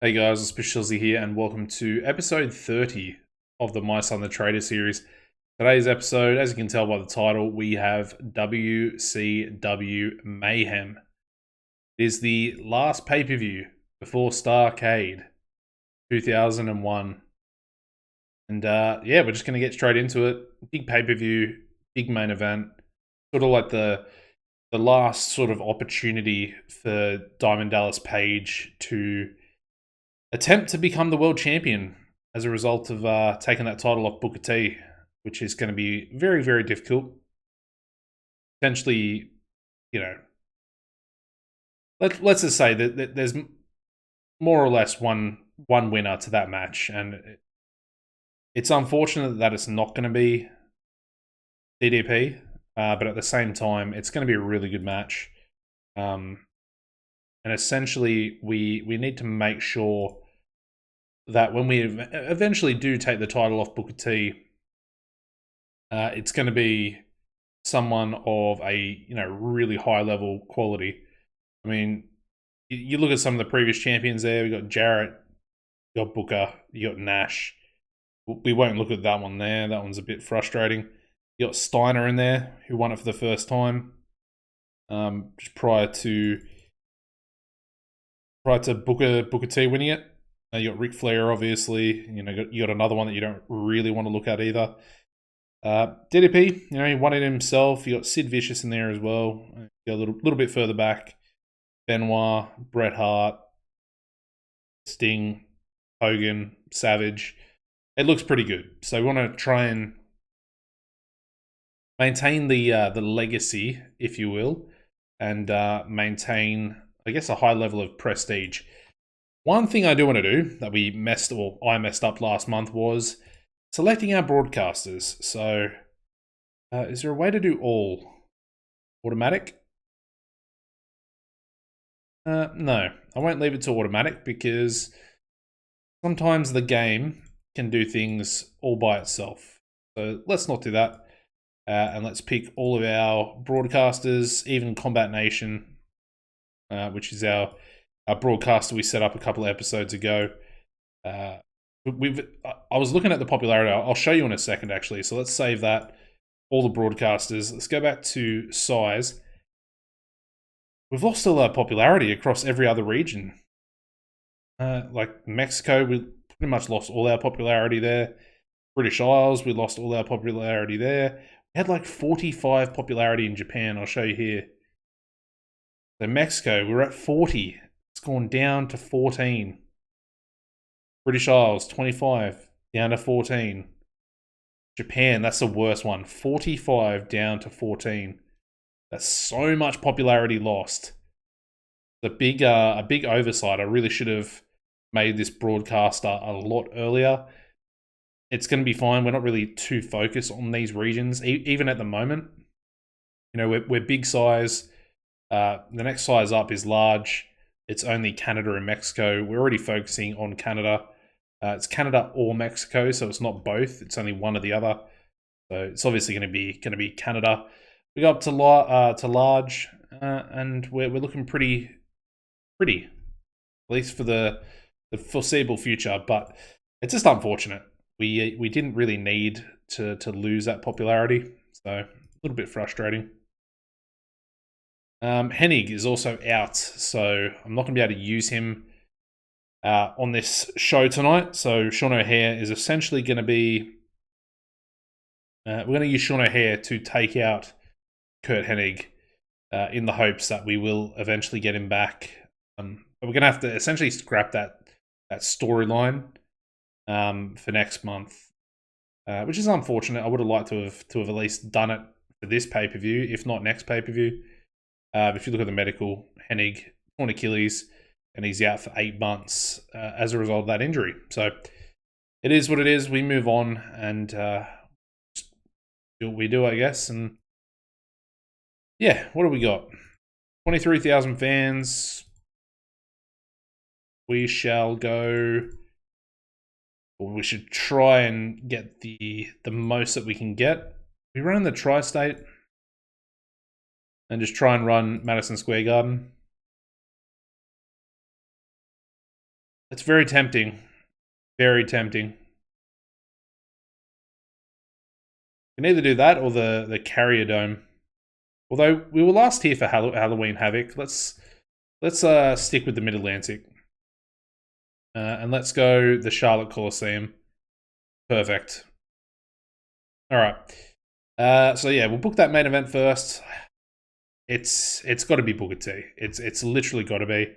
Hey guys, Auspicious'Aussie here, and welcome to episode 30 of the My Son the Traitor series. Today's episode, as you can tell by the title, we have WCW Mayhem. It is the last pay-per-view before Starrcade 2001. And yeah, we're just going to get straight into it. Big pay-per-view, big main event. Sort of like the last sort of opportunity for Diamond Dallas Page to attempt to become the world champion as a result of taking that title off Booker T, which is going to be very, very difficult. Potentially, you know, let's just say that there's more or less one winner to that match, and it's unfortunate that it's not going to be DDP, but at the same time, it's going to be a really good match. And essentially, we need to make sure that when we eventually do take the title off Booker T, it's going to be someone of a really high level quality. I mean, you look at some of the previous champions there. We got Jarrett, you got Booker, you got Nash. We won't look at that one there. That one's a bit frustrating. You got Steiner in there, who won it for the first time, just prior to Booker T winning it. You got Ric Flair, obviously. You got another one that you don't really want to look at either. DDP, he won it himself. You got Sid Vicious in there as well. You got a little bit further back. Benoit, Bret Hart, Sting, Hogan, Savage. It looks pretty good. So we want to try and maintain the legacy, if you will, and maintain, I guess, a high level of prestige. One thing I do want to do that I messed up last month was selecting our broadcasters. So, is there a way to do all automatic? No, I won't leave it to automatic because sometimes the game can do things all by itself. So let's not do that. And let's pick all of our broadcasters, even Combat Nation, which is our broadcaster we set up a couple of episodes ago. I was looking at the popularity. I'll show you in a second, actually. So let's save that. All the broadcasters. Let's go back to size. We've lost all our popularity across every other region. Like Mexico, we pretty much lost all our popularity there. British Isles, we lost all our popularity there. We had like 45 popularity in Japan. I'll show you here. So Mexico, we're at 40. It's gone down to 14. British Isles, 25, down to 14. Japan, that's the worst one. 45 down to 14. That's so much popularity lost. A big oversight. I really should have made this broadcaster a lot earlier. It's going to be fine. We're not really too focused on these regions, even at the moment. We're big size. The next size up is large. It's only Canada and Mexico. We're already focusing on Canada. It's Canada or Mexico, so it's not both. It's only one or the other. So it's obviously going to be Canada. We go up to large, and we're looking pretty, at least for the foreseeable future. But it's just unfortunate. We didn't really need to lose that popularity, so a little bit frustrating. Hennig is also out, so I'm not going to be able to use him on this show tonight. So Sean O'Haire is essentially going to be... we're going to use Sean O'Haire to take out Curt Hennig in the hopes that we will eventually get him back. But we're going to have to essentially scrap that storyline for next month, which is unfortunate. I would have liked to have at least done it for this pay-per-view, if not next pay-per-view. If you look at the medical, Hennig torn Achilles, and he's out for 8 months as a result of that injury. So it is what it is. We move on and just do what we do, I guess. And yeah, what do we got? 23,000 fans. We shall go... We should try and get the most that we can get. We run in the Tri-State and just try and run Madison Square Garden. It's very tempting. Very tempting. You can either do that or the Carrier Dome. Although we were last here for Halloween Havoc. Let's stick with the Mid-Atlantic. And let's go the Charlotte Coliseum. Perfect. Alright. So yeah, we'll book that main event first. It's got to be Booker T. It's literally got to be.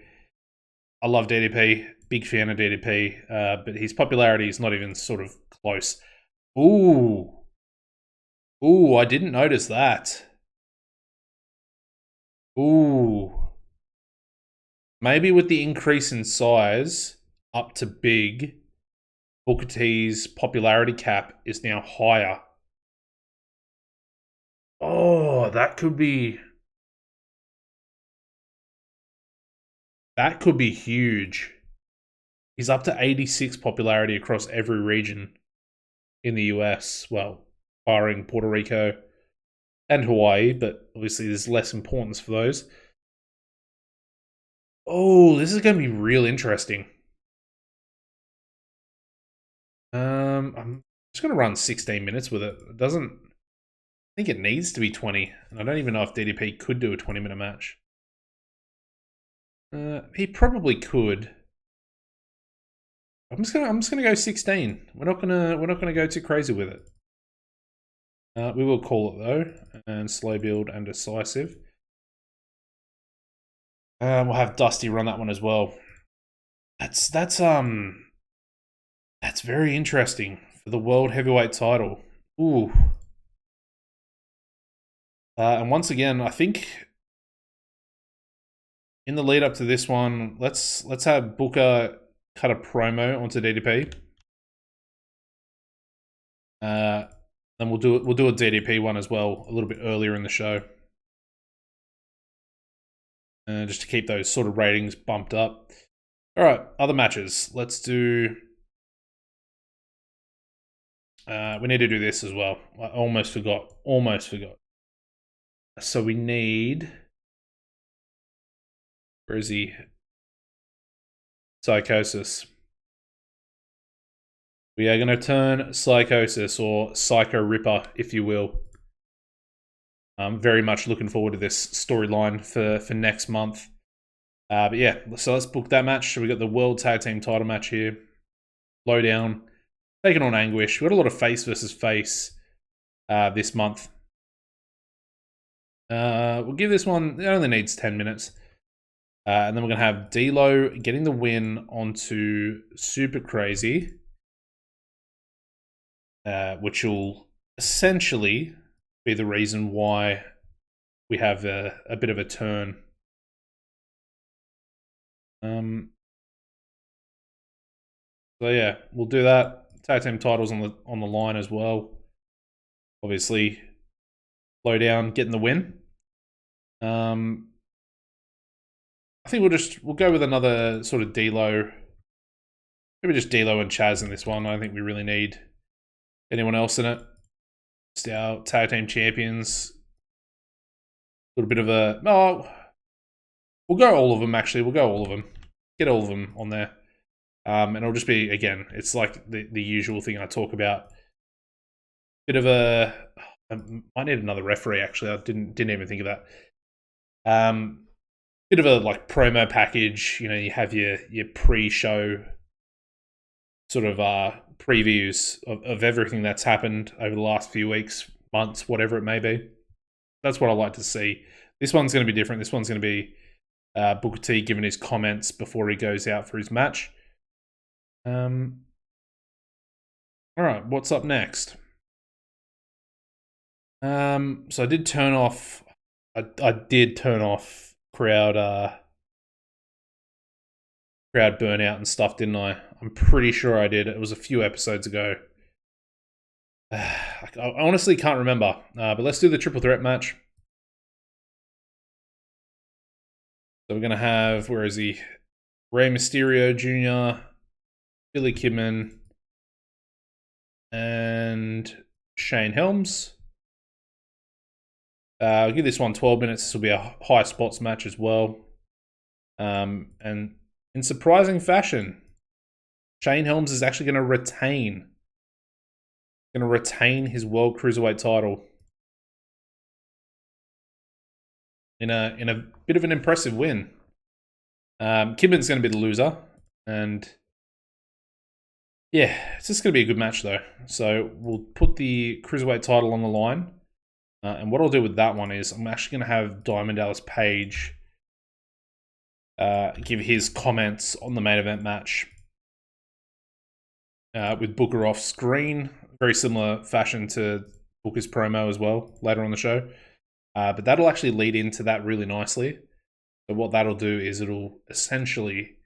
I love DDP. Big fan of DDP. But his popularity is not even sort of close. Ooh. Ooh, I didn't notice that. Ooh. Maybe with the increase in size up to big, Booker T's popularity cap is now higher. Oh, that could be huge. He's up to 86 popularity across every region in the US. Well, barring Puerto Rico and Hawaii, but obviously there's less importance for those. Oh, this is going to be real interesting. I'm just going to run 16 minutes with it. It doesn't... I think it needs to be 20, and I don't even know if DDP could do a 20-minute match. He probably could. I'm just gonna go 16. We're not gonna go too crazy with it. We will call it though, and slow build and decisive. We'll have Dusty run that one as well. That's very interesting for the World Heavyweight title. Ooh. And once again, I think in the lead up to this one, let's have Booker cut a promo onto DDP. Then we'll do a DDP one as well a little bit earlier in the show, just to keep those sort of ratings bumped up. All right, other matches. Let's do. We need to do this as well. I almost forgot. So we need. Where is he? Psychosis. We are going to turn Psychosis, or Psycho Ripper, if you will. I'm very much looking forward to this storyline for next month. But yeah, so let's book that match. So we got the World Tag Team title match here. Lowdown. Taking on Anguish. We got a lot of face versus face this month. We'll give this one, it only needs 10 minutes. And then we're going to have D-Lo getting the win onto Super Crazy. Which will essentially be the reason why we have a bit of a turn. So yeah, we'll do that. Tag team titles on the line as well. Obviously, Lowdown getting the win. I think we'll go with another sort of D-Lo. Maybe just D-Lo and Chaz in this one. I don't think we really need anyone else in it. Just our tag team champions. A little bit of a... Oh, we'll go all of them, actually. We'll go all of them. Get all of them on there. And it'll just be, again, it's like the usual thing I talk about. Bit of a... I might need another referee, actually. I didn't even think of that. Bit of a like promo package. You know, you have your pre-show sort of previews of everything that's happened over the last few weeks, months, whatever it may be. That's what I like to see. This one's going to be different. This one's going to be Booker T giving his comments before he goes out for his match. All right, what's up next? So I did turn off. I did turn off crowd burnout and stuff, didn't I? I'm pretty sure I did. It was a few episodes ago. I honestly can't remember. But let's do the triple threat match. So we're gonna have, where is he? Rey Mysterio Jr., Billy Kidman, and Shane Helms. I'll give this one 12 minutes. This will be a high spots match as well. And in surprising fashion, Shane Helms is actually going to retain. Going to retain his World Cruiserweight title in a bit of an impressive win. Kidman's going to be the loser, and yeah, it's just going to be a good match though. So we'll put the Cruiserweight title on the line, and what I'll do with that one is I'm actually going to have Diamond Dallas Page give his comments on the main event match with Booker off screen. Very similar fashion to Booker's promo as well later on the show. But that'll actually lead into that really nicely. So what that'll do is it'll essentially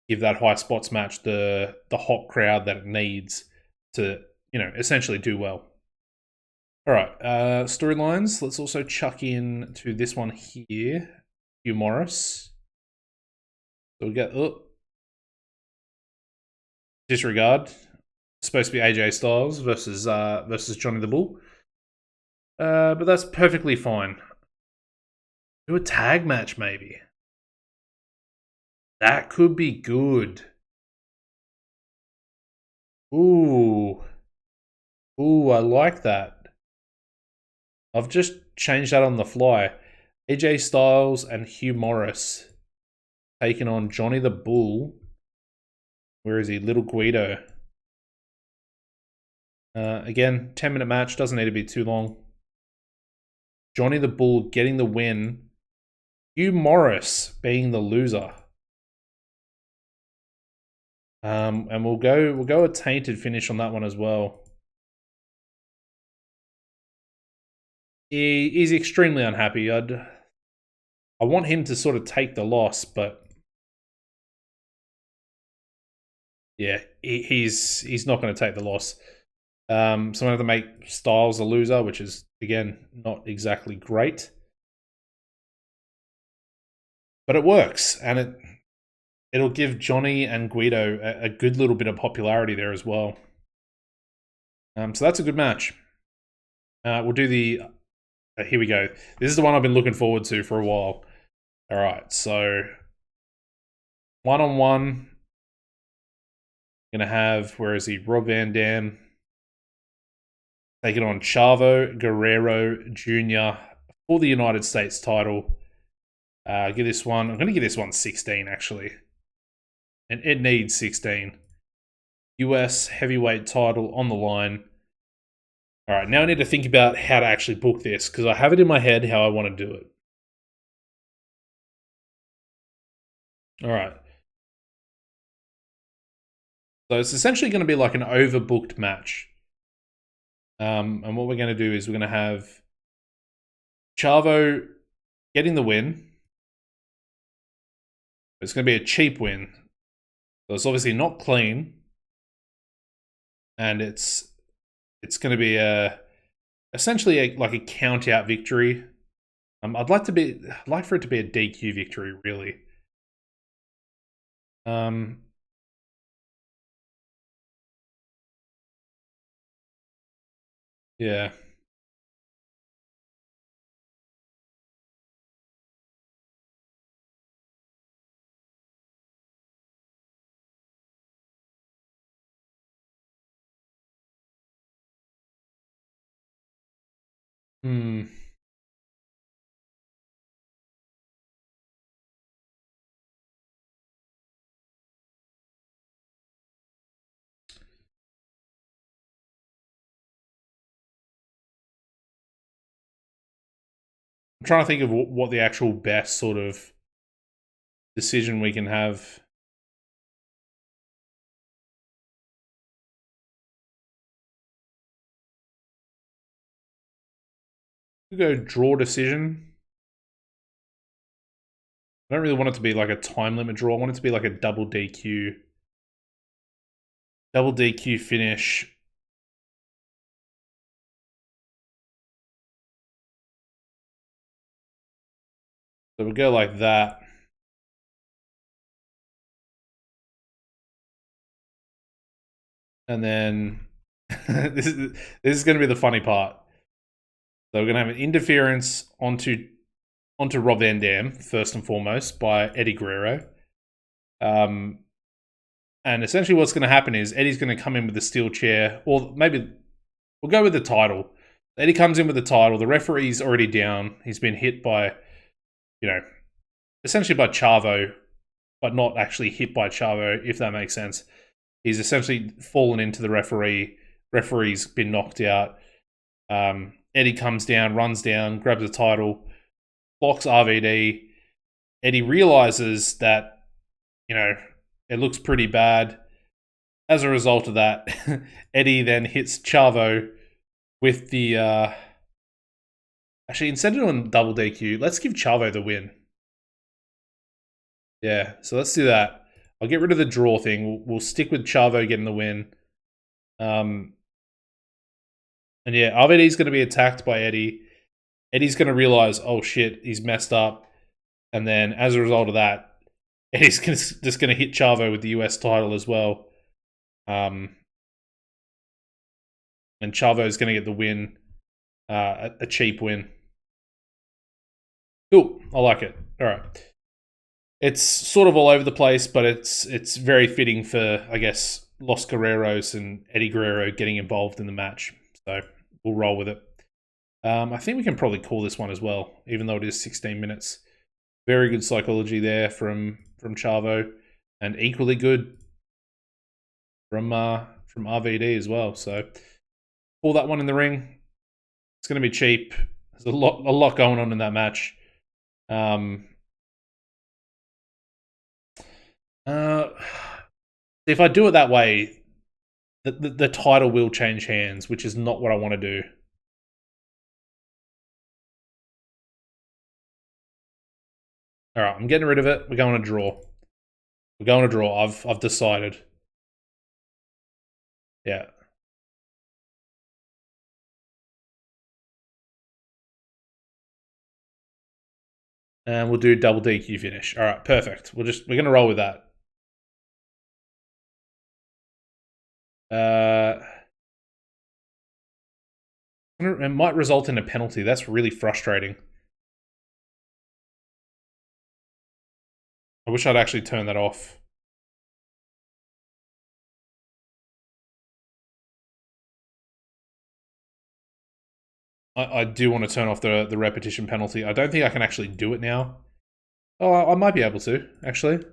give that high spots match the hot crowd that it needs to, essentially do well. All right, storylines. Let's also chuck in to this one here, Hugh Morris. So we get disregard. It's supposed to be AJ Styles versus Johnny the Bull, but that's perfectly fine. Do a tag match maybe. That could be good. Ooh, I like that. I've just changed that on the fly. AJ Styles and Hugh Morris taking on Johnny the Bull. Where is he? Little Guido. Again, 10-minute match. Doesn't need to be too long. Johnny the Bull getting the win. Hugh Morris being the loser. And we'll go a tainted finish on that one as well. He's extremely unhappy. I want him to sort of take the loss, but yeah, he's not going to take the loss. So I'm going to have to make Styles the loser, which is, again, not exactly great. But it works, and it'll give Johnny and Guido a good little bit of popularity there as well. So that's a good match. We'll do the... here we go. This is the one I've been looking forward to for a while. All right, so... one-on-one. Going to have... Where is he? Rob Van Dam. Taking on Chavo Guerrero Jr. for the United States title. Give this one... I'm going to give this one 16, actually. And it needs 16. US heavyweight title on the line. All right, now I need to think about how to actually book this, because I have it in my head how I want to do it. All right. So it's essentially going to be like an overbooked match. And what we're going to do is we're going to have Chavo getting the win. It's going to be a cheap win. So it's obviously not clean. And it's going to be essentially like a count-out victory. I'd like for it to be a DQ victory, really. Yeah. Hmm. I'm trying to think of what the actual best sort of decision we can have. We go draw decision. I don't really want it to be like a time limit draw. I want it to be like a double DQ. Double DQ finish. So we'll go like that. And then this is going to be the funny part. So we're going to have an interference onto Rob Van Dam, first and foremost, by Eddie Guerrero. And And essentially what's going to happen is Eddie's going to come in with the steel chair, or maybe we'll go with the title. Eddie comes in with the title. The referee's already down. He's been hit by, essentially by Chavo, but not actually hit by Chavo, if that makes sense. He's essentially fallen into the referee. Referee's been knocked out. Eddie comes down, runs down, grabs the title, blocks RVD. Eddie realizes that, it looks pretty bad. As a result of that, Eddie then hits Chavo with the... Actually, instead of doing double DQ, let's give Chavo the win. Yeah, so let's do that. I'll get rid of the draw thing. We'll stick with Chavo getting the win. And yeah, RVD's going to be attacked by Eddie. Eddie's going to realize, oh shit, he's messed up. And then as a result of that, Eddie's just going to hit Chavo with the US title as well. And Chavo's going to get the win. A cheap win. Cool, I like it. All right. It's sort of all over the place, but it's very fitting for, I guess, Los Guerreros and Eddie Guerrero getting involved in the match. So we'll roll with it. I think we can probably call this one as well, even though it is 16 minutes. Very good psychology there from Chavo, and equally good from RVD as well. So pull that one in the ring. It's going to be cheap. There's a lot going on in that match. If I do it that way, the title will change hands, which is not what I want to do. All right, I'm getting rid of it. We're going to draw. We're going to draw. I've decided. Yeah. And we'll do double DQ finish. All right, perfect. We're going to roll with that. It might result in a penalty. That's really frustrating. I wish I'd actually turn that off. I do want to turn off the repetition penalty. I don't think I can actually do it now. Oh, I might be able to, actually.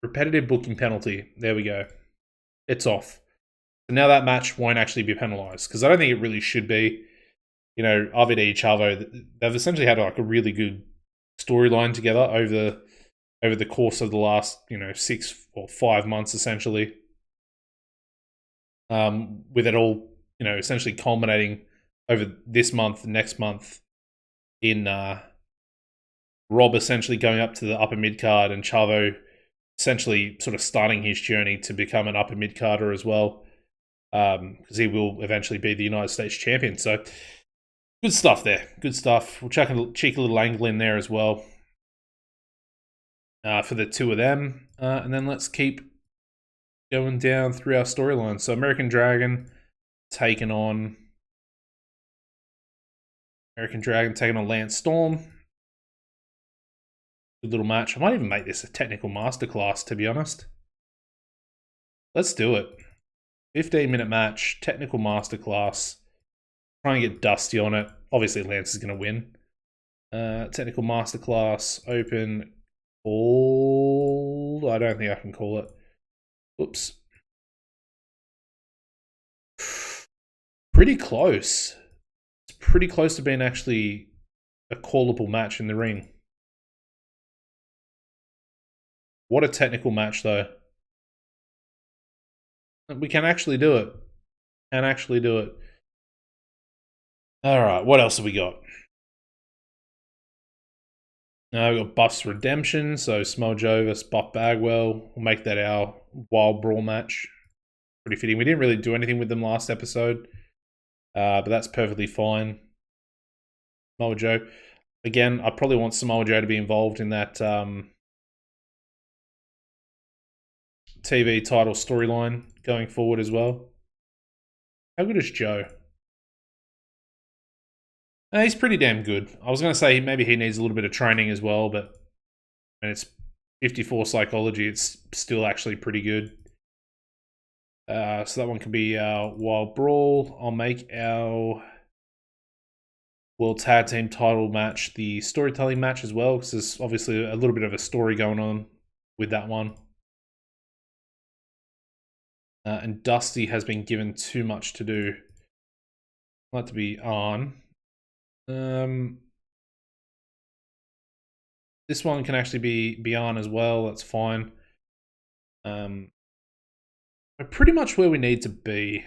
Repetitive booking penalty. There we go. It's off. So now that match won't actually be penalized, because I don't think it really should be. RVD, Chavo, they've essentially had like a really good storyline together over the course of the last 6 or 5 months, essentially. With it all essentially culminating over this month, next month, in Rob essentially going up to the upper mid card, and Chavo essentially sort of starting his journey to become an upper mid carder as well, because he will eventually be the United States champion. So good stuff there. Good stuff. We'll cheek a little angle in there as well for the two of them, and then let's keep going down through our storyline. So American Dragon taking on Lance Storm. Good little match. I might even make this a technical masterclass, to be honest. Let's do it. 15-minute match, technical masterclass. Try and get Dusty on it. Obviously, Lance is going to win. Technical masterclass, open, called. I don't think I can call it. Oops. Pretty close. It's pretty close to being actually a callable match in the ring. What a technical match, though. We can actually do it. Alright, what else have we got? Now we've got Buff's Redemption, so Samoa Joe vs Buff Bagwell. We'll make that our Wild Brawl match. Pretty fitting. We didn't really do anything with them last episode, but that's perfectly fine. Samoa Joe. Again, I probably want Samoa Joe to be involved in that TV title storyline going forward as well. How good is Joe? He's pretty damn good. I was going to say maybe he needs a little bit of training as well, but it's 54 psychology, it's still actually pretty good. So that one can be our Wild Brawl. I'll make our World Tag Team title match the storytelling match as well, because there's obviously a little bit of a story going on with that one. And Dusty has been given too much to do. I'd like to be on. This one can actually be on as well. That's fine. We're pretty much where we need to be.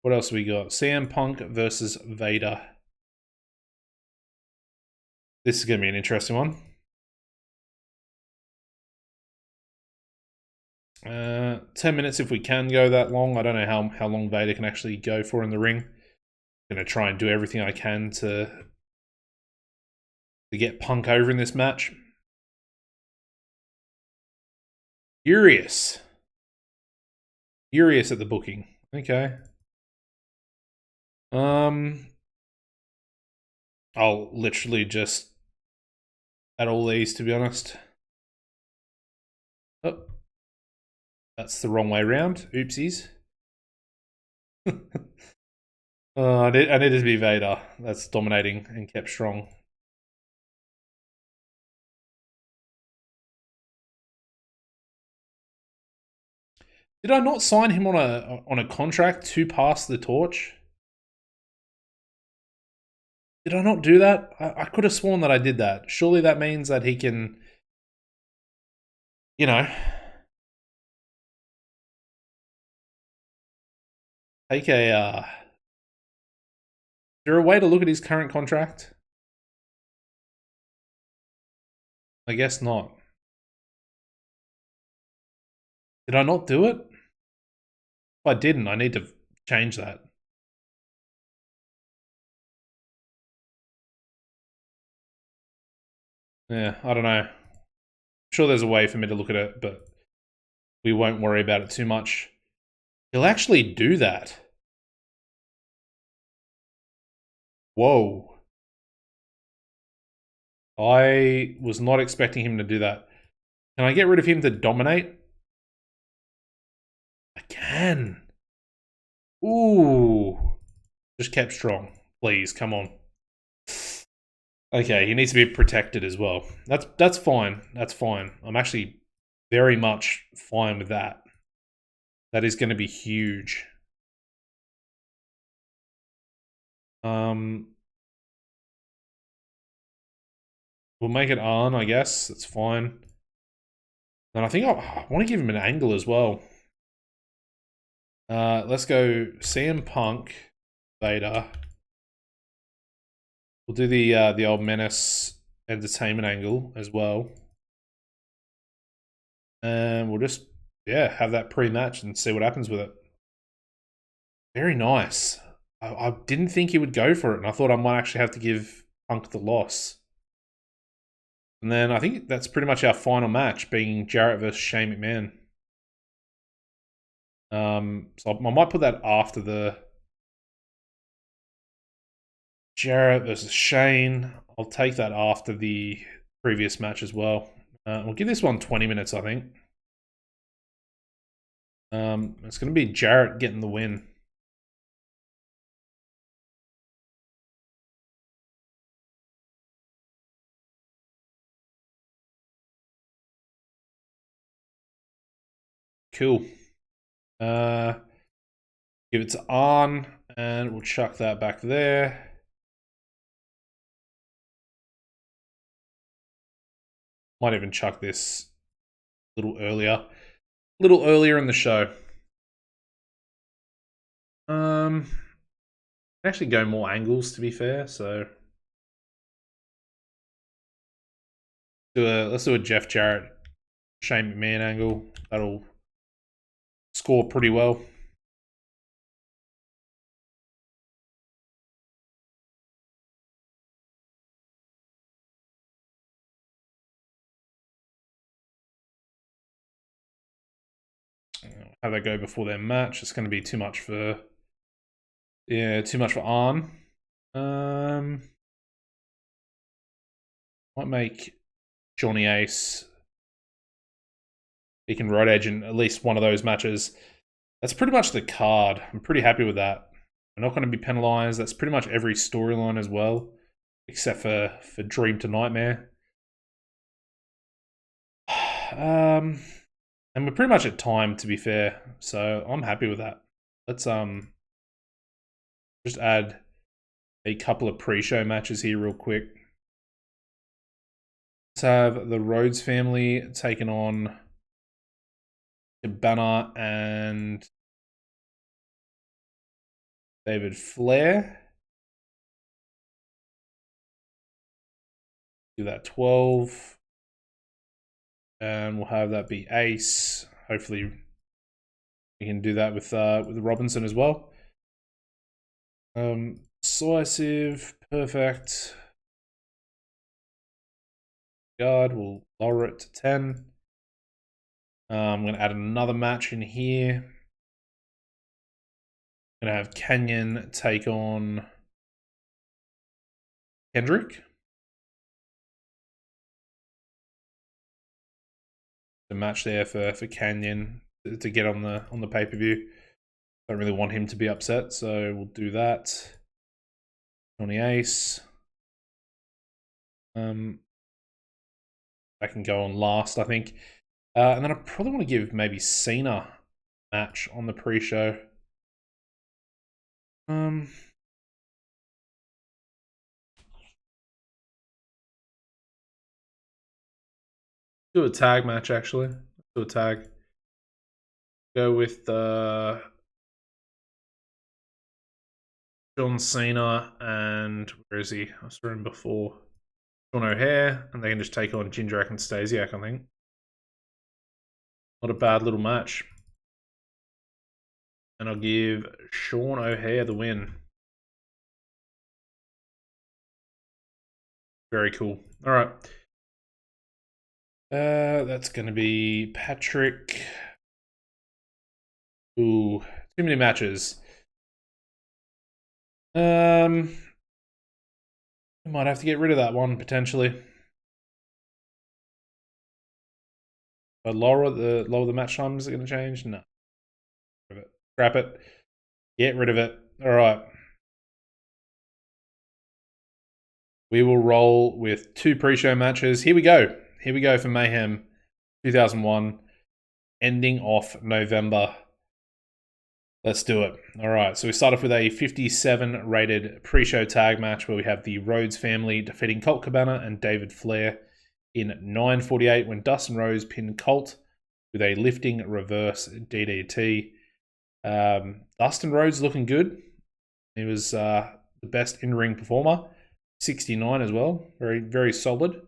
What else have we got? CM Punk versus Vader. This is going to be an interesting one. 10 minutes if we can go that long. I don't know how long Vader can actually go for in the ring. I'm going to try and do everything I can to get Punk over in this match. Furious at the booking. Okay. I'll literally just add all these, to be honest. Oh, that's the wrong way around. Oopsies. I needed to be Vader. That's dominating and kept strong. Did I not sign him on a contract to pass the torch? Did I not do that? I could have sworn that I did that. Surely that means that he can, you know, take a... Is there a way to look at his current contract? I guess not. Did I not do it? If I didn't, I need to change that. Yeah, I don't know. I'm sure there's a way for me to look at it, but we won't worry about it too much. He'll actually do that. Whoa. I was not expecting him to do that. Can I get rid of him to dominate? I can. Ooh. Just kept strong. Please, come on. Okay, he needs to be protected as well. That's fine. That's fine. I'm actually very much fine with that. That is going to be huge. We'll make it on, I guess. That's fine. And I think I want to give him an angle as well. Let's go CM Punk, Vader. We'll do the old Menace Entertainment angle as well. And we'll just, yeah, have that pre-match and see what happens with it. Very nice. I didn't think he would go for it, and I thought I might actually have to give Punk the loss. And then I think that's pretty much our final match, being Jarrett versus Shane McMahon. So I might put that after the Jarrett versus Shane. I'll take that after the previous match as well. We'll give this one 20 minutes, I think. It's going to be Jarrett getting the win. Cool. Give it to on, and we'll chuck that back there. Might even chuck this a little earlier in the show. Actually go more angles, to be fair, so let's do a Jeff Jarrett, Shane McMahon angle. That'll score pretty well. Have that go before their match. It's going to be too much for, yeah, too much for Arn. Might make Johnny Ace he can road edge in at least one of those matches. That's pretty much the card. I'm pretty happy with that. We're not going to be penalised. That's pretty much every storyline as well, except for Dream to Nightmare. And we're pretty much at time, to be fair. So I'm happy with that. Let's just add a couple of pre-show matches here real quick. Let's have the Rhodes family taking on Cabana and David Flair. Do that 12. And we'll have that be Ace. Hopefully we can do that with Robinson as well. Decisive, perfect. Guard, we'll lower it to 10. I'm going to add another match in here. I'm going to have Canyon take on Kendrick. The match there for Canyon to get on the pay-per-view. Don't really want him to be upset, so we'll do that. Johnny Ace. I can go on last, I think. And then I probably want to give maybe Cena a match on the pre-show. Do a tag match, actually. Let's do a tag. Go with John Cena and where is he? I saw him before. Sean O'Haire, and they can just take on Jindrak and Stasiak, I think. Not a bad little match. And I'll give Sean O'Haire the win. Very cool. All right. That's going to be Patrick. Ooh, too many matches. I might have to get rid of that one potentially. But lower the match time, is it going to change? No. Scrap it. Get rid of it. All right. We will roll with 2 pre-show matches. Here we go. Here we go for Mayhem 2001, ending off November. Let's do it. All right, so we start off with a 57 rated pre-show tag match where we have the Rhodes family defeating Colt Cabana and David Flair in 9:48 when Dustin Rhodes pinned Colt with a lifting reverse DDT. Dustin Rhodes looking good. He was the best in-ring performer. 69 as well. Very, very solid.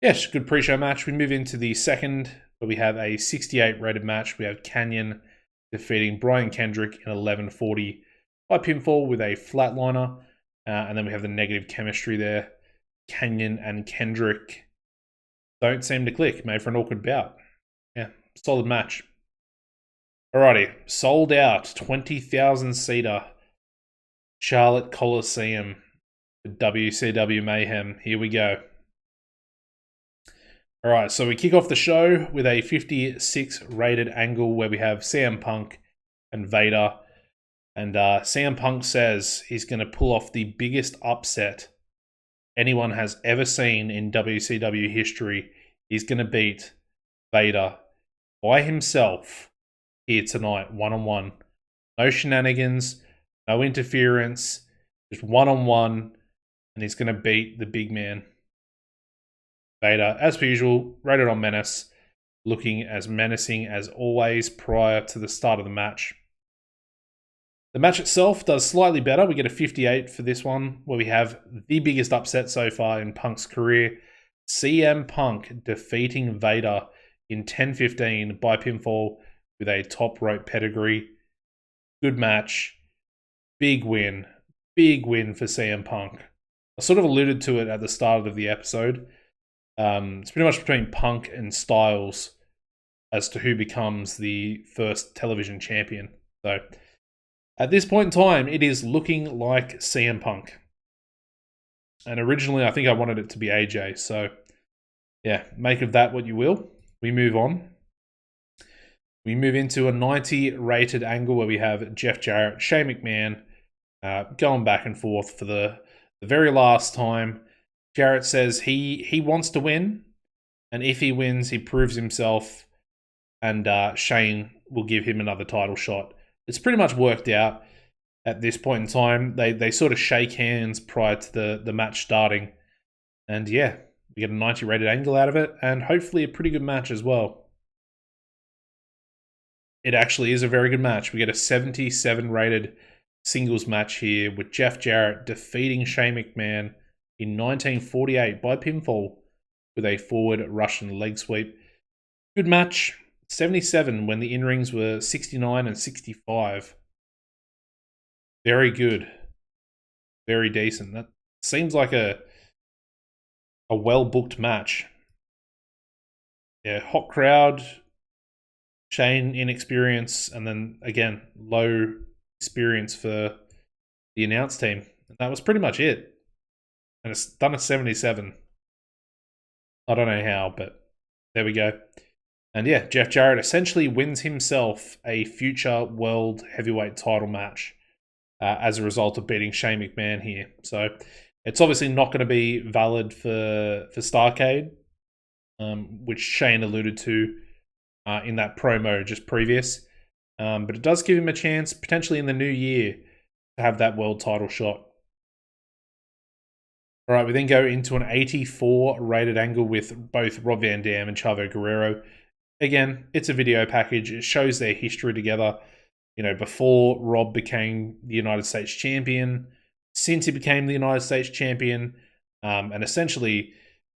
Yes, good pre-show match. We move into the second where we have a 68 rated match. We have Canyon defeating Brian Kendrick in 11:40 by pinfall with a flatliner. And then we have the negative chemistry there. Canyon and Kendrick don't seem to click. Made for an awkward bout. Yeah, solid match. Alrighty, sold out 20,000 seater Charlotte Coliseum for WCW Mayhem. Here we go. Alright, so we kick off the show with a 56 rated angle where we have CM Punk and Vader. And CM Punk says he's going to pull off the biggest upset anyone has ever seen in WCW history. He's going to beat Vader by himself here tonight, one-on-one. No shenanigans, no interference, just one-on-one, and he's going to beat the big man. Vader, as per usual, rated on Menace, looking as menacing as always prior to the start of the match. The match itself does slightly better. We get a 58 for this one, where we have the biggest upset so far in Punk's career. CM Punk defeating Vader in 10:15 by pinfall with a top rope pedigree. Good match. Big win. Big win for CM Punk. I sort of alluded to it at the start of the episode. It's pretty much between Punk and Styles as to who becomes the first television champion. So at this point in time, it is looking like CM Punk. And originally, I think I wanted it to be AJ. So yeah, make of that what you will. We move on. We move into a 90 rated angle where we have Jeff Jarrett, Shane McMahon going back and forth for the very last time. Jarrett says he wants to win, and if he wins, he proves himself, and Shane will give him another title shot. It's pretty much worked out at this point in time. They sort of shake hands prior to the match starting, and yeah, we get a 90 rated angle out of it, and hopefully a pretty good match as well. It actually is a very good match. We get a 77 rated singles match here with Jeff Jarrett defeating Shane McMahon in 1948 by pinfall with a forward Russian leg sweep. Good match. 77 when the in-rings were 69 and 65. Very good. Very decent. That seems like a well-booked match. Yeah, hot crowd. Shane inexperience, and then again low experience for the announce team. And that was pretty much it. And it's done a 77. I don't know how, but there we go. And yeah, Jeff Jarrett essentially wins himself a future world heavyweight title match as a result of beating Shane McMahon here. So it's obviously not going to be valid for Starrcade, which Shane alluded to in that promo just previous. But it does give him a chance, potentially in the new year, to have that world title shot. All right, we then go into an 84 rated angle with both Rob Van Dam and Chavo Guerrero. Again, it's a video package. It shows their history together. You know, before Rob became the United States champion, since he became the United States champion, and essentially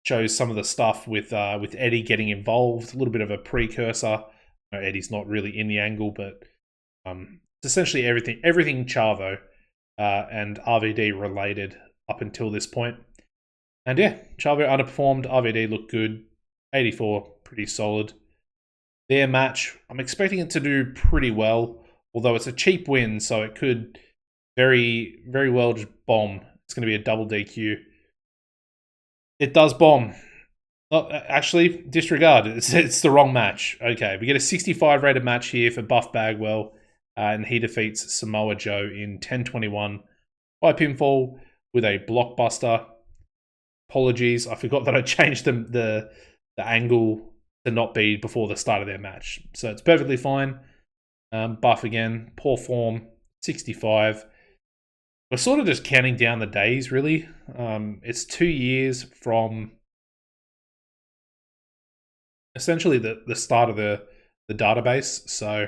shows some of the stuff with Eddie getting involved, a little bit of a precursor. You know, Eddie's not really in the angle, but it's essentially everything Chavo and RVD related up until this point. And yeah, Chavo underperformed, RVD looked good, 84, pretty solid. Their match, I'm expecting it to do pretty well, although it's a cheap win, so it could very, very well just bomb. It's going to be a double DQ. It does bomb. Oh, actually, disregard. It's the wrong match. Okay, we get a 65 rated match here for Buff Bagwell, and he defeats Samoa Joe in 10:21 by pinfall with a blockbuster. Apologies, I forgot that I changed the angle to not be before the start of their match. So it's perfectly fine. Buff again, poor form, 65. We're sort of just counting down the days, really. It's 2 years from essentially the start of the database. So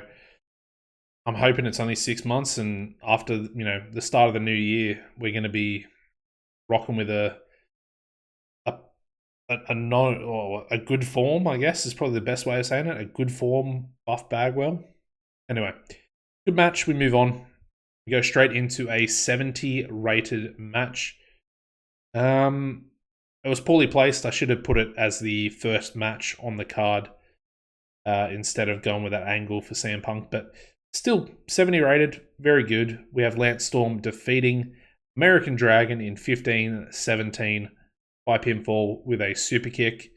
I'm hoping it's only 6 months, and after the start of the new year, we're going to be rocking with a good form, I guess is probably the best way of saying it. A good form Buff Bagwell. Anyway, good match. We move on. We go straight into a 70 rated match. It was poorly placed. I should have put it as the first match on the card instead of going with that angle for CM Punk. But still, 70 rated. Very good. We have Lance Storm defeating American Dragon in 15-17 by pinfall with a super kick.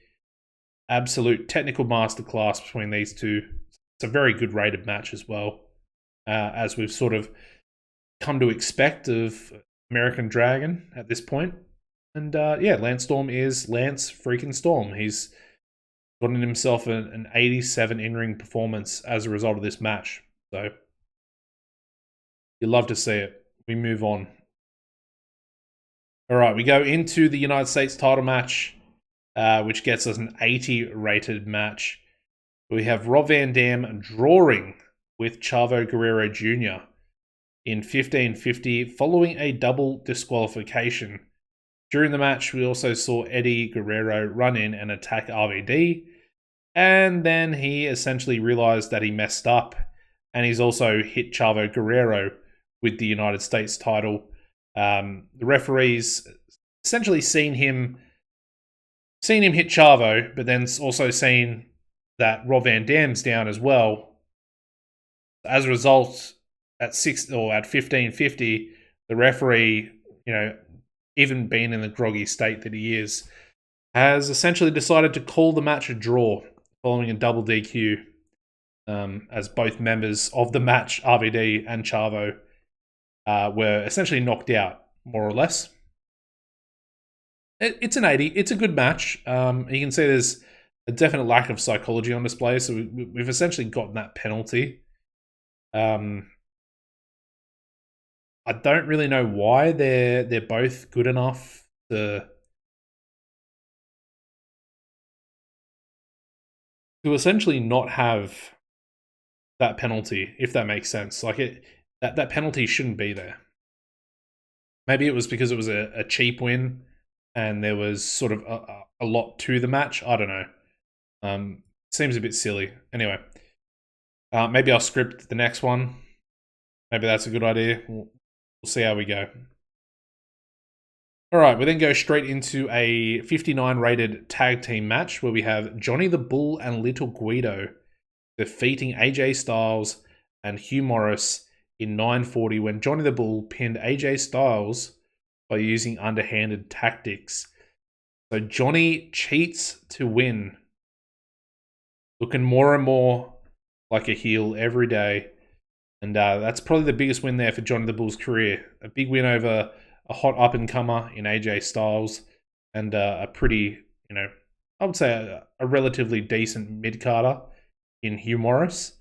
Absolute technical masterclass between these two. It's a very good rated match as well, as we've sort of come to expect of American Dragon at this point. And yeah, Lance Storm is Lance freaking Storm. He's gotten himself an 87 in-ring performance as a result of this match. So you love to see it. We move on. All right, we go into the United States title match, which gets us an 80 rated match. We have Rob Van Dam drawing with Chavo Guerrero Jr. in 15:50 following a double disqualification. During the match, we also saw Eddie Guerrero run in and attack RVD, and then he essentially realized that he messed up, and he's also hit Chavo Guerrero with the United States title. The referees essentially seen him hit Chavo, but then also seen that Rob Van Dam's down as well. As a result, at 15:50, the referee, even being in the groggy state that he is, has essentially decided to call the match a draw following a double DQ. as both members of the match, RVD and Chavo, were essentially knocked out, more or less. It's an 80. It's a good match. You can see there's a definite lack of psychology on display, so we've essentially gotten that penalty. I don't really know why they're both good enough to essentially not have that penalty, if that makes sense. Like that penalty shouldn't be there. Maybe it was because it was a cheap win and there was sort of a lot to the match. I don't know. Seems a bit silly. Anyway, maybe I'll script the next one. Maybe that's a good idea. We'll see how we go. All right, we then go straight into a 59 rated tag team match where we have Johnny the Bull and Little Guido defeating AJ Styles and Hugh Morris in 940 when Johnny the Bull pinned AJ Styles by using underhanded tactics. So Johnny cheats to win. Looking more and more like a heel every day. And that's probably the biggest win there for Johnny the Bull's career. A big win over a hot up-and-comer in AJ Styles and a pretty, I would say a relatively decent mid-carder in Hugh Morris.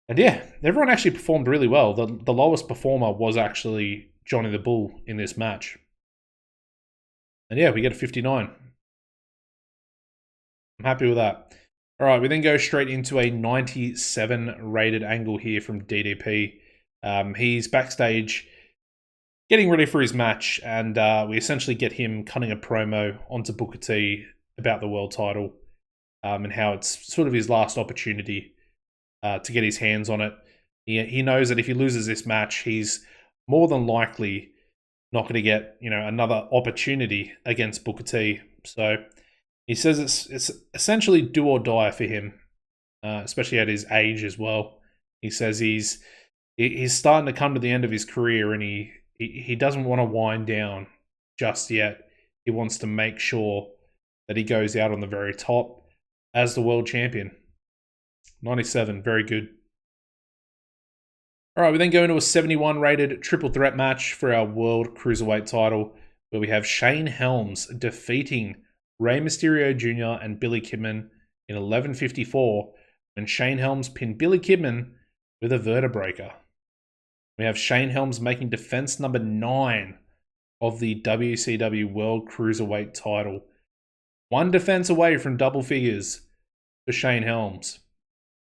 And yeah, everyone actually performed really well. The lowest performer was actually Johnny the Bull in this match. And yeah, we get a 59. I'm happy with that. All right, we then go straight into a 97 rated angle here from DDP. He's backstage getting ready for his match, and we essentially get him cutting a promo onto Booker T about the world title and how it's sort of his last opportunity to get his hands on it. He knows that if he loses this match, he's more than likely not going to get another opportunity against Booker T. So he says it's essentially do or die for him, especially at his age as well. He says he's starting to come to the end of his career, and he doesn't want to wind down just yet. He wants to make sure that he goes out on the very top as the world champion. 97, very good. All right, we then go into a 71 rated triple threat match for our World Cruiserweight title, where we have Shane Helms defeating Rey Mysterio Jr. and Billy Kidman in 11:54 when Shane Helms pinned Billy Kidman with a vertebreaker. We have Shane Helms making defense number 9 of the WCW World Cruiserweight title. One defense away from double figures for Shane Helms.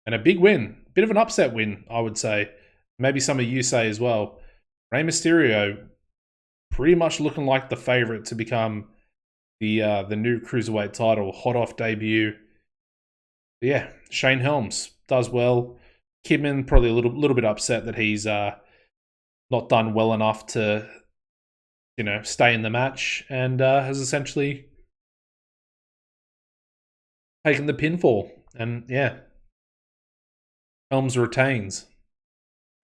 And a big win. Bit of an upset win, I would say. Maybe some of you say as well. Rey Mysterio pretty much looking like the favorite to become the new Cruiserweight title. Hot off debut. But yeah, Shane Helms does well. Kidman probably a little bit upset that he's not done well enough to, stay in the match, and has essentially taken the pinfall. And yeah, Helms retains.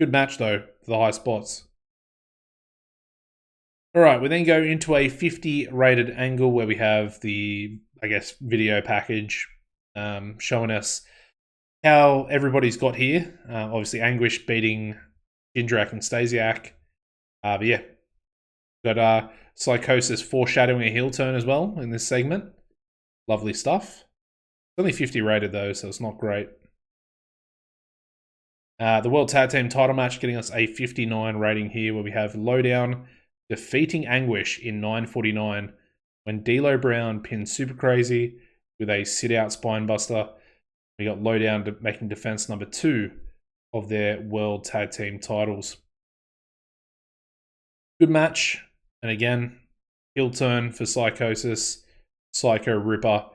Good match though for the high spots. All right, we then go into a 50 rated angle where we have the, video package showing us how everybody's got here. Obviously, Anguish beating Jindrak and Stasiak. But yeah, got Psychosis foreshadowing a heel turn as well in this segment. Lovely stuff. It's only 50 rated though, so it's not great. The World Tag Team title match getting us a 59 rating here, where we have Lowdown defeating Anguish in 9:49 when D'Lo Brown pinned Super Crazy with a sit-out spinebuster. We got Lowdown making defense number 2 of their World Tag Team titles. Good match, and again, heel turn for Psychosis, Psycho Ripper,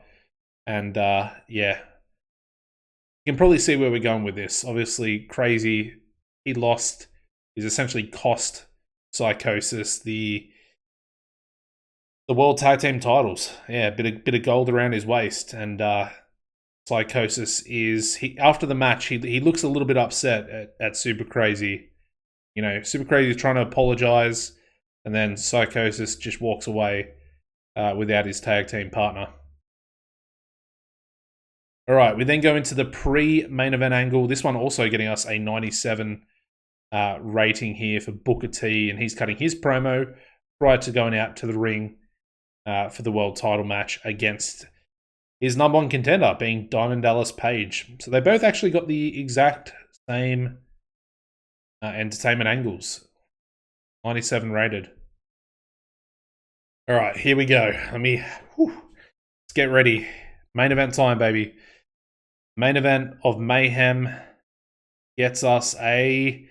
and yeah, you can probably see where we're going with this. Obviously, Crazy, he lost. He's essentially cost Psychosis the World Tag Team titles. Yeah, bit of gold around his waist, and Psychosis is after the match. He looks a little bit upset at Super Crazy. Super Crazy is trying to apologize, and then Psychosis just walks away without his tag team partner. All right, we then go into the pre-main event angle. This one also getting us a 97 rating here for Booker T, and he's cutting his promo prior to going out to the ring for the world title match against his number one contender, being Diamond Dallas Page. So they both actually got the exact same entertainment angles. 97 rated. All right, here we go. Let's get ready. Main event time, baby. Main event of Mayhem gets us it's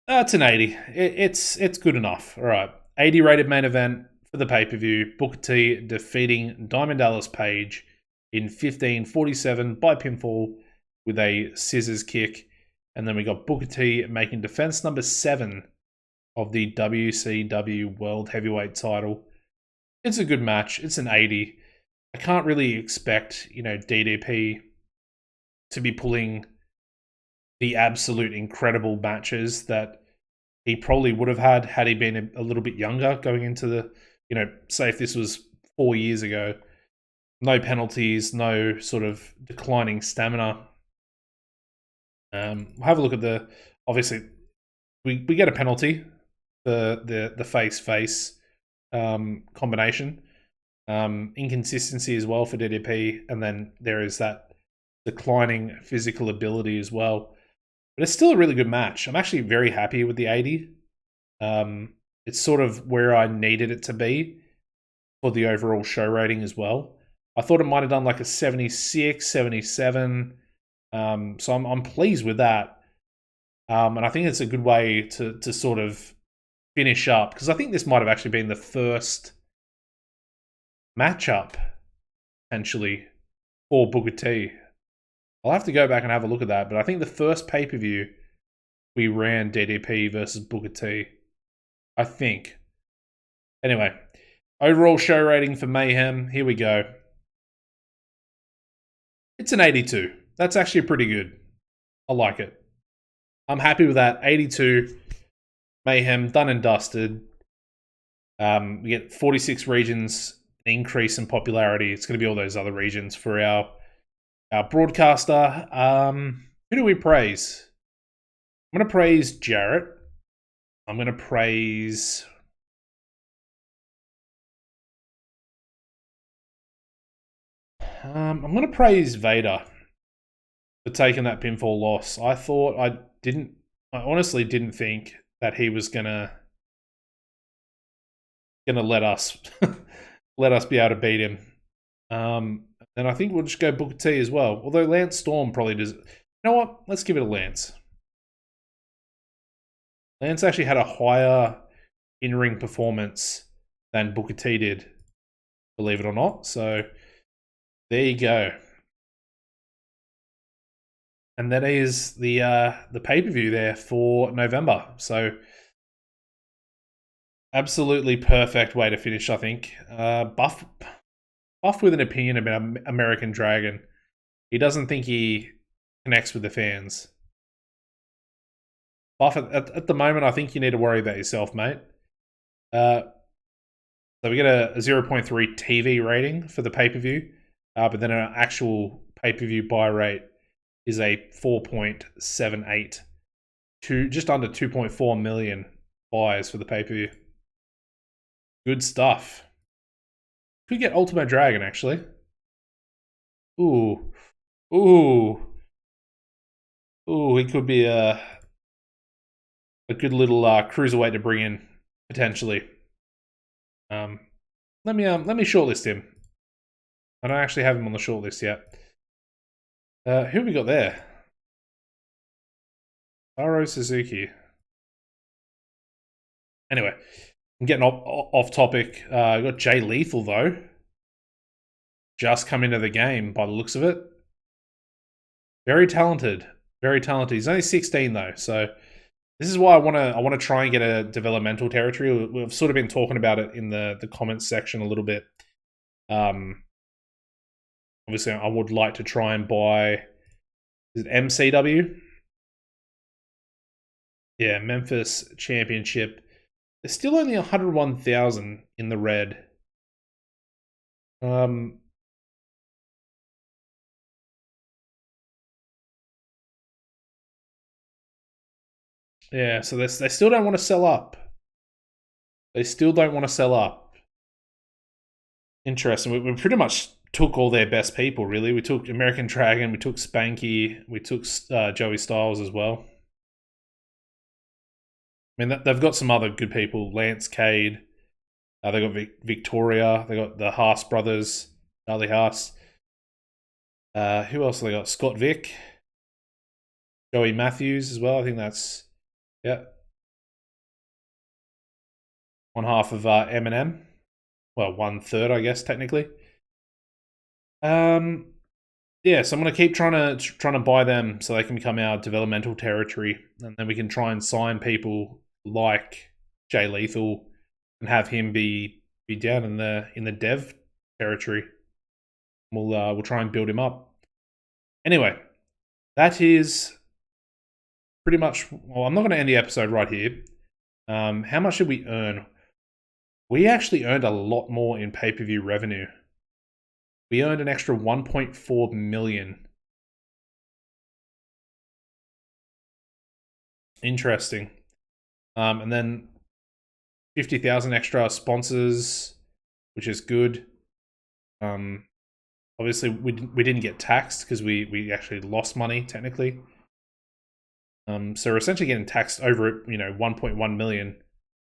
an 80. It's good enough. All right, 80 rated main event for the pay-per-view. Booker T defeating Diamond Dallas Page in 15:47 by pinfall with a scissors kick. And then we got Booker T making defense number 7 of the WCW World Heavyweight title. It's a good match. It's an 80. I can't really expect, DDP to be pulling the absolute incredible matches that he probably would have had he been a little bit younger going into the, say if this was 4 years ago. No penalties, no sort of declining stamina. We'll have a look at obviously, we get a penalty for the face-face combination. Inconsistency as well for DDP, and then there is that declining physical ability as well. But it's still a really good match. I'm actually very happy with the 80. It's sort of where I needed it to be for the overall show rating as well. I thought it might have done like a 76, 77. So I'm pleased with that. And I think it's a good way to sort of finish up, because I think this might have actually been the first matchup, potentially, for Booker T. I'll have to go back and have a look at that, but I think the first pay-per-view we ran DDP versus Booker T. I think. Anyway, overall show rating for Mayhem, here we go. It's an 82. That's actually pretty good. I like it. I'm happy with that. 82. Mayhem, done and dusted. We get 46 regions, increase in popularity. It's going to be all those other regions for our broadcaster. Who do we praise? I'm going to praise Jarrett. I'm going to praise... I'm going to praise Vader for taking that pinfall loss. I honestly didn't think that he was gonna let us be able to beat him. And I think we'll just go Booker T as well. Although Lance Storm probably does. You know what? Let's give it a Lance. Lance actually had a higher in-ring performance than Booker T did, believe it or not. So there you go. And that is the pay-per-view there for November. So absolutely perfect way to finish, I think. Buff with an opinion about American Dragon. He doesn't think he connects with the fans. Buff, at the moment, I think you need to worry about yourself, mate. So we get a 0.3 TV rating for the pay-per-view, but then an actual pay-per-view buy rate is a 4.78 to just under 2.4 million buys for the pay-per-view. Good stuff. Could get Ultimo Dragon, actually. Ooh. He could be a good little cruiserweight to bring in, potentially. Let me shortlist him. I don't actually have him on the shortlist yet. Who have we got there? Taro Suzuki. Anyway, I'm getting off topic. I got Jay Lethal, though. Just come into the game by the looks of it. Very talented. Very talented. He's only 16, though. So this is why I want to try and get a developmental territory. We've sort of been talking about it in the comments section a little bit. Obviously, I would like to try and buy... Is it MCW? Yeah, Memphis Championship. There's still only 101,000 in the red. Yeah, so they still don't want to sell up. They still don't want to sell up. Interesting. We pretty much took all their best people, really. We took American Dragon, we took Spanky, we took Joey Styles as well. I mean, they've got some other good people. Lance Cade. They got Victoria. They got the Haas brothers, Charlie Haas. Who else have they got? Scott Vick. Joey Matthews as well. I think that's, yeah. One half of Eminem. Well, 1/3, I guess, technically. Yeah, so I'm gonna keep trying to buy them so they can become our developmental territory, and then we can try and sign people like Jay Lethal and have him be down in the dev territory. We'll try and build him up. Anyway, that is pretty much. Well, I'm not going to end the episode right here. How much did we earn? We actually earned a lot more in pay-per-view revenue. We earned an extra 1.4 million. Interesting. And then 50,000 extra sponsors, which is good. Obviously, we didn't get taxed because we actually lost money technically. So we're essentially getting taxed over 1.1 million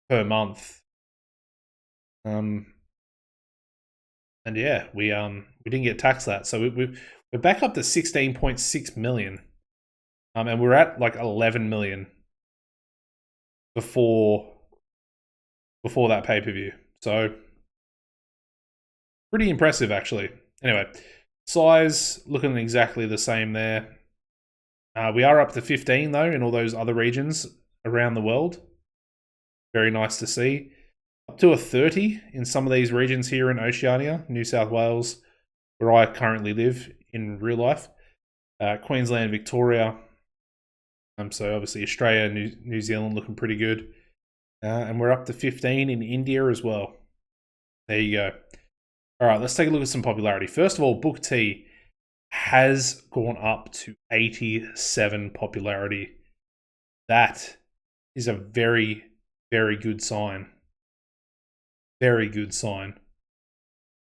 per month. And yeah, we didn't get taxed that, so we're back up to 16.6 million. And we're at like 11 million before that pay-per-view. So pretty impressive, actually. Anyway, size looking exactly the same there. We are up to 15 though in all those other regions around the world. Very nice to see. Up to a 30 in some of these regions here in Oceania, New South Wales, where I currently live in real life. Queensland, Victoria. So obviously Australia, New Zealand looking pretty good. And we're up to 15 in India as well. There you go. All right, let's take a look at some popularity. First of all, Booker T has gone up to 87 popularity. That is a very, very good sign. Very good sign.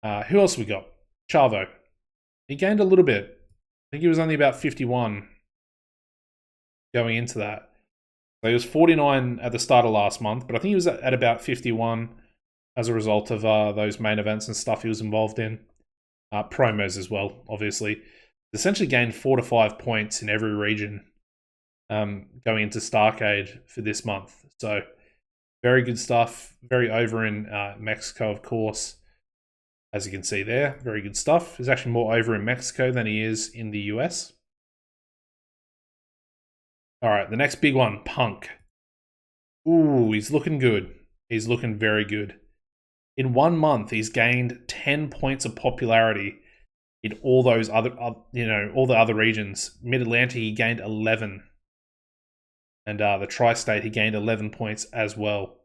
Who else we got? Chavo. He gained a little bit. I think he was only about 51 going into that. So he was 49 at the start of last month, but I think he was at about 51 as a result of those main events and stuff he was involved in. Promos as well, obviously. Essentially gained 4 to 5 points in every region going into Starrcade for this month. So very good stuff. Very over in Mexico, of course. As you can see there, very good stuff. He's actually more over in Mexico than he is in the US. All right, the next big one, Punk. Ooh, he's looking good. He's looking very good. In 1 month, he's gained 10 points of popularity in all those other, all the other regions. Mid-Atlantic, he gained 11. And the Tri-State, he gained 11 points as well.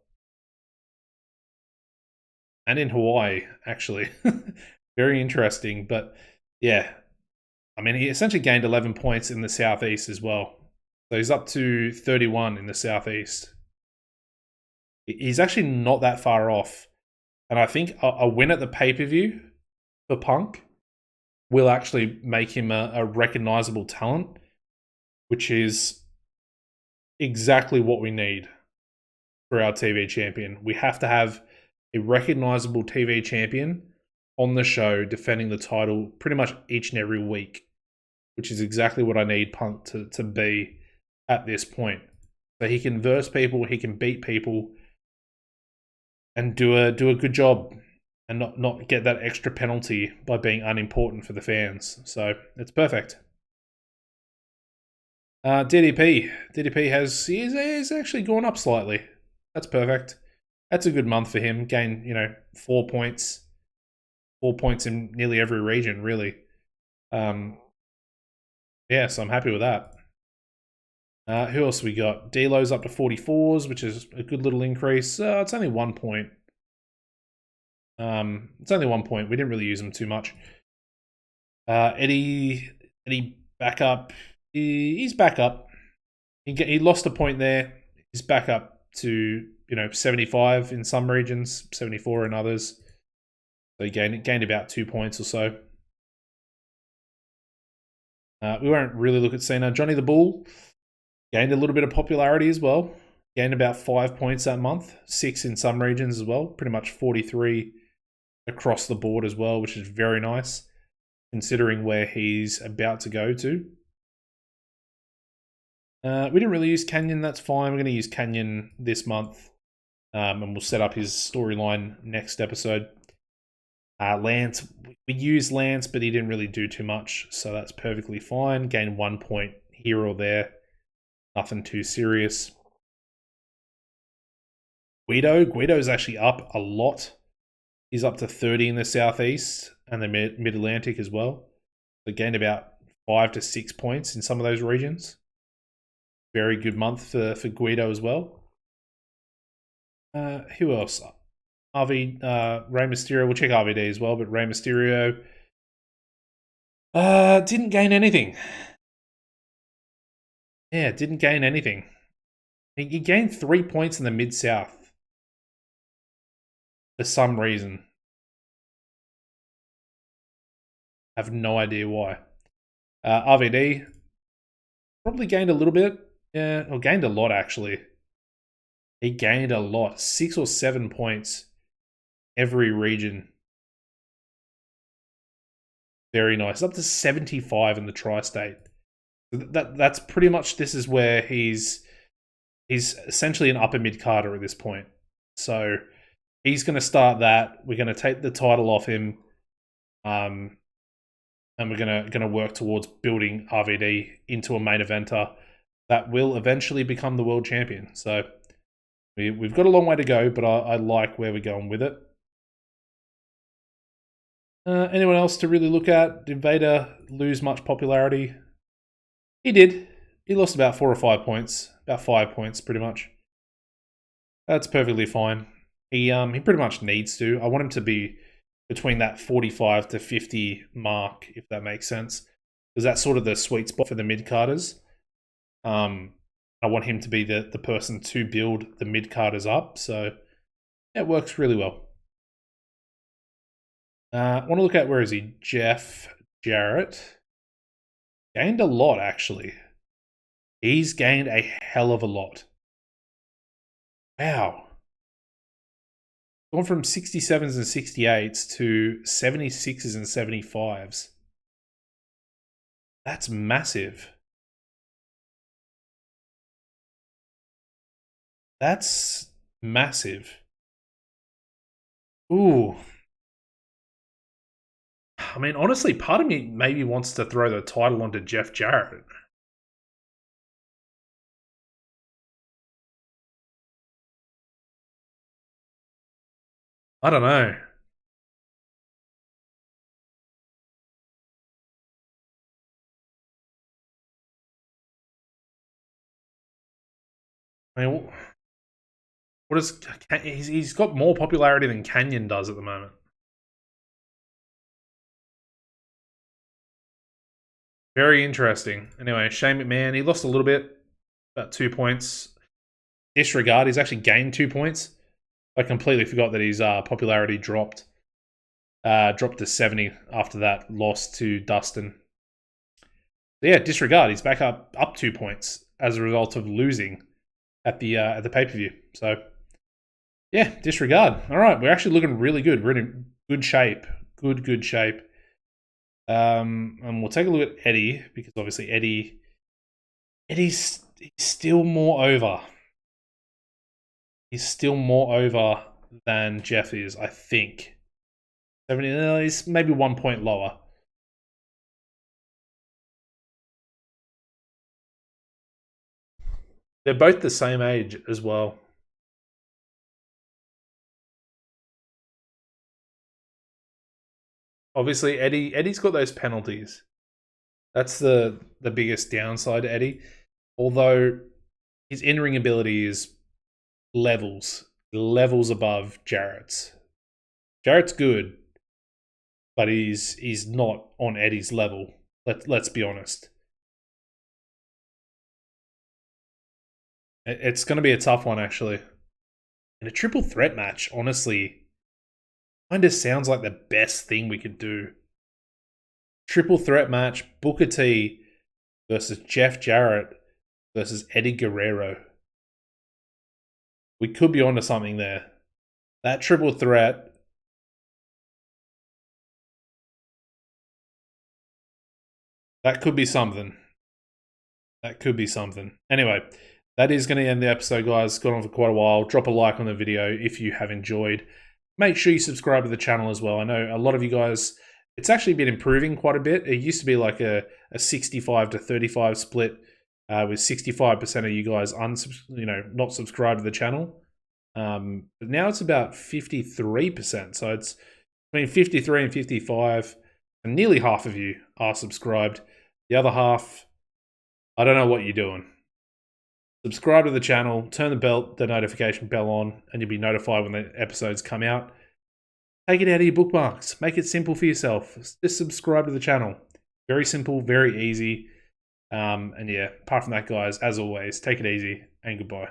And in Hawaii, actually. Very interesting. But yeah, I mean, he essentially gained 11 points in the Southeast as well. So he's up to 31 in the Southeast. He's actually not that far off. And I think a win at the pay-per-view for Punk will actually make him a recognizable talent, which is exactly what we need for our TV champion. We have to have a recognizable TV champion on the show defending the title pretty much each and every week, which is exactly what I need Punk to be at this point. So he can verse people, he can beat people, and do a good job and not get that extra penalty by being unimportant for the fans. So it's perfect. DDP he's actually gone up slightly. That's perfect. That's a good month for him. Gained 4 points. 4 points in nearly every region, really. Yeah, so I'm happy with that. Who else we got? D'Lo's up to 44s, which is a good little increase. It's only 1 point. It's only 1 point. We didn't really use him too much. Eddie back up. He's back up. He lost a point there. He's back up to 75 in some regions, 74 in others. So he gained about 2 points or so. We won't really look at Cena. Johnny the Bull gained a little bit of popularity as well. Gained about 5 points that month, 6 in some regions as well. Pretty much 43 across the board as well, which is very nice considering where he's about to go to. We didn't really use Canyon, that's fine. We're going to use Canyon this month, and we'll set up his storyline next episode. Lance, we used Lance, but he didn't really do too much, so that's perfectly fine. Gain 1 point here or there. Nothing too serious. Guido's actually up a lot. He's up to 30 in the Southeast and the Mid-Atlantic as well. So gained about 5 to 6 points in some of those regions. Very good month for Guido as well. Who else? Rey Mysterio. We'll check RVD as well, but Rey Mysterio didn't gain anything. Yeah, didn't gain anything. He gained 3 points in the Mid-South for some reason. I have no idea why. RVD probably gained a little bit. Yeah, or gained a lot actually. He gained a lot. 6 or 7 points every region. Very nice. Up to 75 in the tri-state. That's pretty much, this is where he's essentially an upper mid-carder at this point. So he's going to start that. We're going to take the title off him. And we're going to work towards building RVD into a main eventer that will eventually become the world champion. So we've got a long way to go, but I like where we're going with it. Anyone else to really look at? Did Vader lose much popularity? He did. He lost about 4 or 5 points. About 5 points, pretty much. That's perfectly fine. He pretty much needs to. I want him to be between that 45 to 50 mark, if that makes sense. Because that's sort of the sweet spot for the mid-carders. I want him to be the person to build the mid-carders up. So it works really well. I want to look at, where is he? Jeff Jarrett. Gained a lot, actually. He's gained a hell of a lot. Wow. Gone from 67s and 68s to 76s and 75s. That's massive. That's massive. Ooh. I mean, honestly, part of me maybe wants to throw the title onto Jeff Jarrett. I don't know. I mean, what is he's got more popularity than Canyon does at the moment. Very interesting. Anyway, Shane McMahon, he lost a little bit, about 2 points. Disregard, he's actually gained 2 points. I completely forgot that his popularity dropped. Dropped to 70 after that loss to Dustin. So yeah, disregard, he's back up 2 points as a result of losing at the pay-per-view. So yeah, disregard. All right, we're actually looking really good. We're in good shape. Good shape. And we'll take a look at Eddie, because obviously Eddie's still more over. He's still more over than Jeff is, I think. 70, he's maybe 1 point lower. They're both the same age as well. Obviously, Eddie's got those penalties. That's the biggest downside to Eddie. Although his in-ring ability is levels above Jarrett's. Jarrett's good, but he's not on Eddie's level. Let's be honest. It's going to be a tough one, actually. And a triple threat match, honestly, kind of sounds like the best thing we could do. Triple threat match, Booker T versus Jeff Jarrett versus Eddie Guerrero. We could be onto something there. That triple threat. That could be something. That could be something. Anyway, that is going to end the episode, guys. It's gone on for quite a while. Drop a like on the video if you have enjoyed. Make sure you subscribe to the channel as well. I know a lot of you guys, it's actually been improving quite a bit. It used to be like a 65 to 35 split, with 65% of you guys not subscribed to the channel. But now it's about 53%. So it's between 53 and 55. And nearly half of you are subscribed. The other half, I don't know what you're doing. Subscribe to the channel, turn the notification bell on, and you'll be notified when the episodes come out. Take it out of your bookmarks. Make it simple for yourself. Just subscribe to the channel. Very simple, very easy. And yeah, apart from that, guys, as always, take it easy and goodbye.